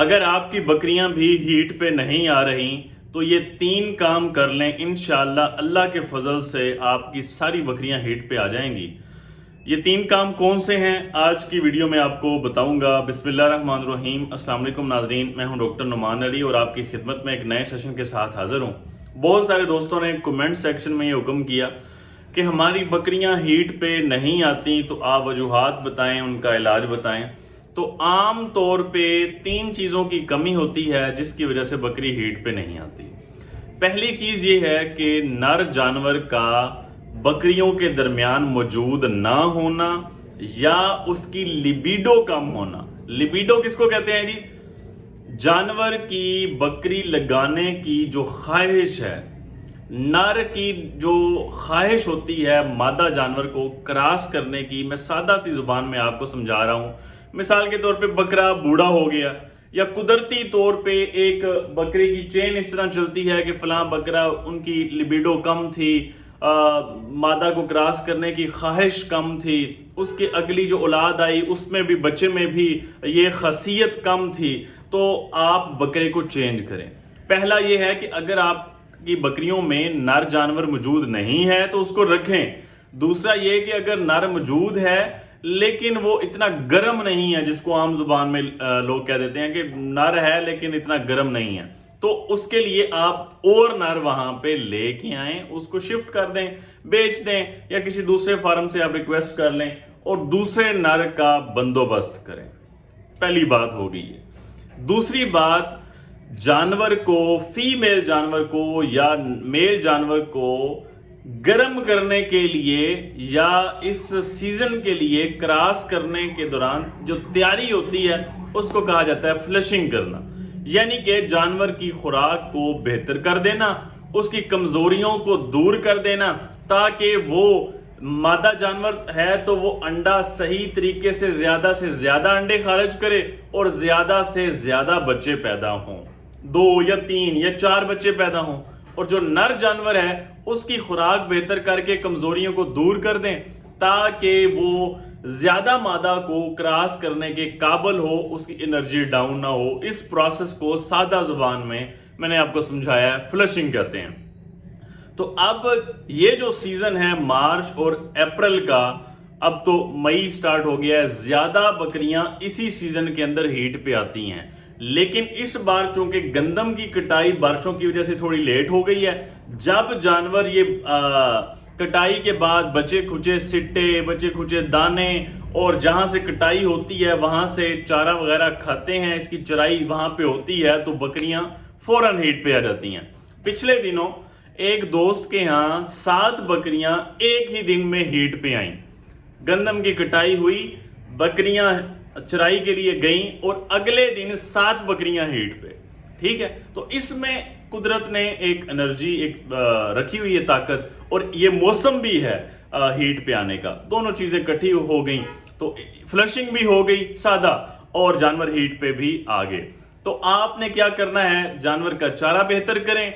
اگر آپ کی بکریاں بھی ہیٹ پہ نہیں آ رہی تو یہ 3 کام کر لیں، انشاءاللہ اللہ کے فضل سے آپ کی ساری بکریاں ہیٹ پہ آ جائیں گی۔ یہ 3 کام کون سے ہیں آج کی ویڈیو میں آپ کو بتاؤں گا۔ بسم اللہ الرحمن الرحیم۔ السلام علیکم ناظرین، میں ہوں ڈاکٹر نعمان علی اور آپ کی خدمت میں ایک نئے سیشن کے ساتھ حاضر ہوں۔ بہت سارے دوستوں نے کمنٹ سیکشن میں یہ حکم کیا کہ ہماری بکریاں ہیٹ پہ نہیں آتی، تو آپ وجوہات بتائیں، ان کا علاج بتائیں۔ تو عام طور پہ 3 چیزوں کی کمی ہوتی ہے جس کی وجہ سے بکری ہیٹ پہ نہیں آتی۔ پہلی چیز یہ ہے کہ نر جانور کا بکریوں کے درمیان موجود نہ ہونا یا اس کی لیبیڈو کم ہونا۔ لیبیڈو کس کو کہتے ہیں جی؟ جانور کی بکری لگانے کی جو خواہش ہے، نر کی جو خواہش ہوتی ہے مادہ جانور کو کراس کرنے کی، میں سادہ سی زبان میں آپ کو سمجھا رہا ہوں۔ مثال کے طور پہ بکرا بوڑھا ہو گیا، یا قدرتی طور پہ ایک بکری کی چین اس طرح چلتی ہے کہ فلاں بکرا ان کی لیبیڈو کم تھی، مادہ کو کراس کرنے کی خواہش کم تھی، اس کی اگلی جو اولاد آئی اس میں بھی، بچے میں بھی یہ خاصیت کم تھی، تو آپ بکرے کو چینج کریں۔ پہلا یہ ہے کہ اگر آپ کی بکریوں میں نر جانور موجود نہیں ہے تو اس کو رکھیں۔ دوسرا یہ کہ اگر نر موجود ہے لیکن وہ اتنا گرم نہیں ہے، جس کو عام زبان میں لوگ کہہ دیتے ہیں کہ نر ہے لیکن اتنا گرم نہیں ہے، تو اس کے لیے آپ اور نر وہاں پہ لے کے آئیں، اس کو شفٹ کر دیں، بیچ دیں، یا کسی دوسرے فارم سے آپ ریکویسٹ کر لیں اور دوسرے نر کا بندوبست کریں۔ پہلی بات ہو گئی ہے۔ دوسری بات، جانور کو، فیمیل جانور کو یا میل جانور کو گرم کرنے کے لیے یا اس سیزن کے لیے کراس کرنے کے دوران جو تیاری ہوتی ہے اس کو کہا جاتا ہے فلشنگ کرنا، یعنی کہ جانور کی خوراک کو بہتر کر دینا، اس کی کمزوریوں کو دور کر دینا، تاکہ وہ مادہ جانور ہے تو وہ انڈا صحیح طریقے سے زیادہ انڈے خارج کرے اور زیادہ سے زیادہ بچے پیدا ہوں، 2 یا 3 یا 4 بچے پیدا ہوں۔ اور جو نر جانور ہے اس کی خوراک بہتر کر کے کمزوریوں کو دور کر دیں تاکہ وہ زیادہ مادہ کو کراس کرنے کے قابل ہو، اس کی انرجی ڈاؤن نہ ہو۔ اس پروسیس کو سادہ زبان میں نے آپ کو سمجھایا ہے، فلشنگ کہتے ہیں۔ تو اب یہ جو سیزن ہے مارچ اور اپریل کا، اب تو مئی سٹارٹ ہو گیا ہے، زیادہ بکریاں اسی سیزن کے اندر ہیٹ پہ آتی ہیں۔ لیکن اس بار چونکہ گندم کی کٹائی بارشوں کی وجہ سے تھوڑی لیٹ ہو گئی ہے، جب جانور یہ کٹائی کے بعد بچے کھچے سٹے، بچے کھچے دانے، اور جہاں سے کٹائی ہوتی ہے وہاں سے چارہ وغیرہ کھاتے ہیں، اس کی چرائی وہاں پہ ہوتی ہے، تو بکریاں فوراً ہیٹ پہ آ جاتی ہیں۔ پچھلے دنوں ایک دوست کے ہاں 7 بکریاں ایک ہی دن میں ہیٹ پہ آئیں۔ گندم کی کٹائی ہوئی، بکریاں چرائی کے لیے گئیں اور اگلے دن 7 بکریاں ہیٹ پہ۔ ٹھیک ہے، تو اس میں قدرت نے ایک انرجی رکھی ہوئی ہے، طاقت، اور یہ موسم بھی ہے ہیٹ پہ آنے کا، دونوں چیزیں اکٹھی ہو گئیں، تو فلشنگ بھی ہو گئی سادہ اور جانور ہیٹ پہ بھی آ گئے۔ تو آپ نے کیا کرنا ہے؟ جانور کا چارہ بہتر کریں۔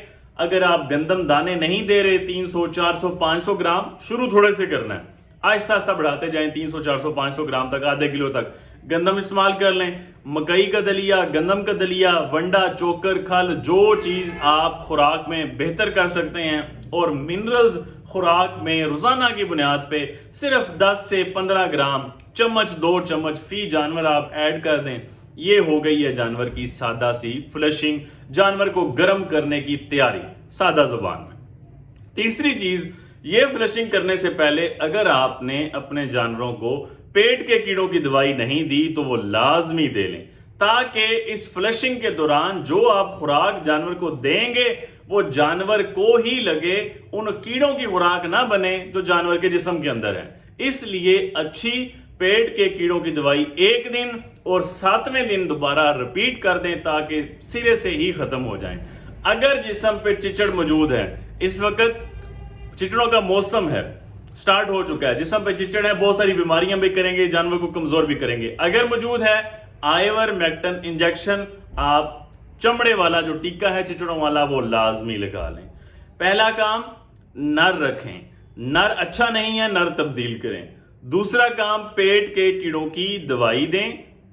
اگر آپ گندم دانے نہیں دے رہے 300 400 500 گرام، شروع تھوڑے سے کرنا ہے، آہستہ آہستہ بڑھاتے جائیں، 300 400 500 گرام تک، آدھے کلو تک گندم استعمال کر لیں۔ مکئی کا دلیا، گندم کا دلیا، ونڈا، چوکر، کھل، جو چیز آپ خوراک میں بہتر کر سکتے ہیں، اور منرلز خوراک میں روزانہ کی بنیاد پہ صرف 10 سے 15 گرام، چمچ 2 چمچ فی جانور آپ ایڈ کر دیں۔ یہ ہو گئی ہے جانور کی سادہ سی فلشنگ، جانور کو گرم کرنے کی تیاری سادہ زبان میں۔ تیسری چیز، یہ فلشنگ کرنے سے پہلے اگر آپ نے اپنے جانوروں کو پیٹ کے کیڑوں کی دوائی نہیں دی تو وہ لازمی دے لیں، تاکہ اس فلشنگ کے دوران جو آپ خوراک جانور کو دیں گے وہ جانور کو ہی لگے، ان کیڑوں کی خوراک نہ بنے جو جانور کے جسم کے اندر ہے۔ اس لیے اچھی پیٹ کے کیڑوں کی دوائی ایک دن اور 7ویں دن دوبارہ رپیٹ کر دیں تاکہ سرے سے ہی ختم ہو جائیں۔ اگر جسم پہ چچڑ موجود ہے، اس وقت چچڑوں کا موسم ہے، سٹارٹ ہو چکا ہے، جسم پہ چچڑ ہے، بہت ساری بیماریاں بھی کریں گے، جانور کو کمزور بھی کریں گے، اگر موجود ہے آئیور میکٹن انجیکشن، آپ چمڑے والا جو ٹیکا ہے چچڑوں والا وہ لازمی لگا لیں۔ پہلا کام، نر رکھیں، نر اچھا نہیں ہے، نر تبدیل کریں۔ دوسرا کام، پیٹ کے کیڑوں کی دوائی دیں،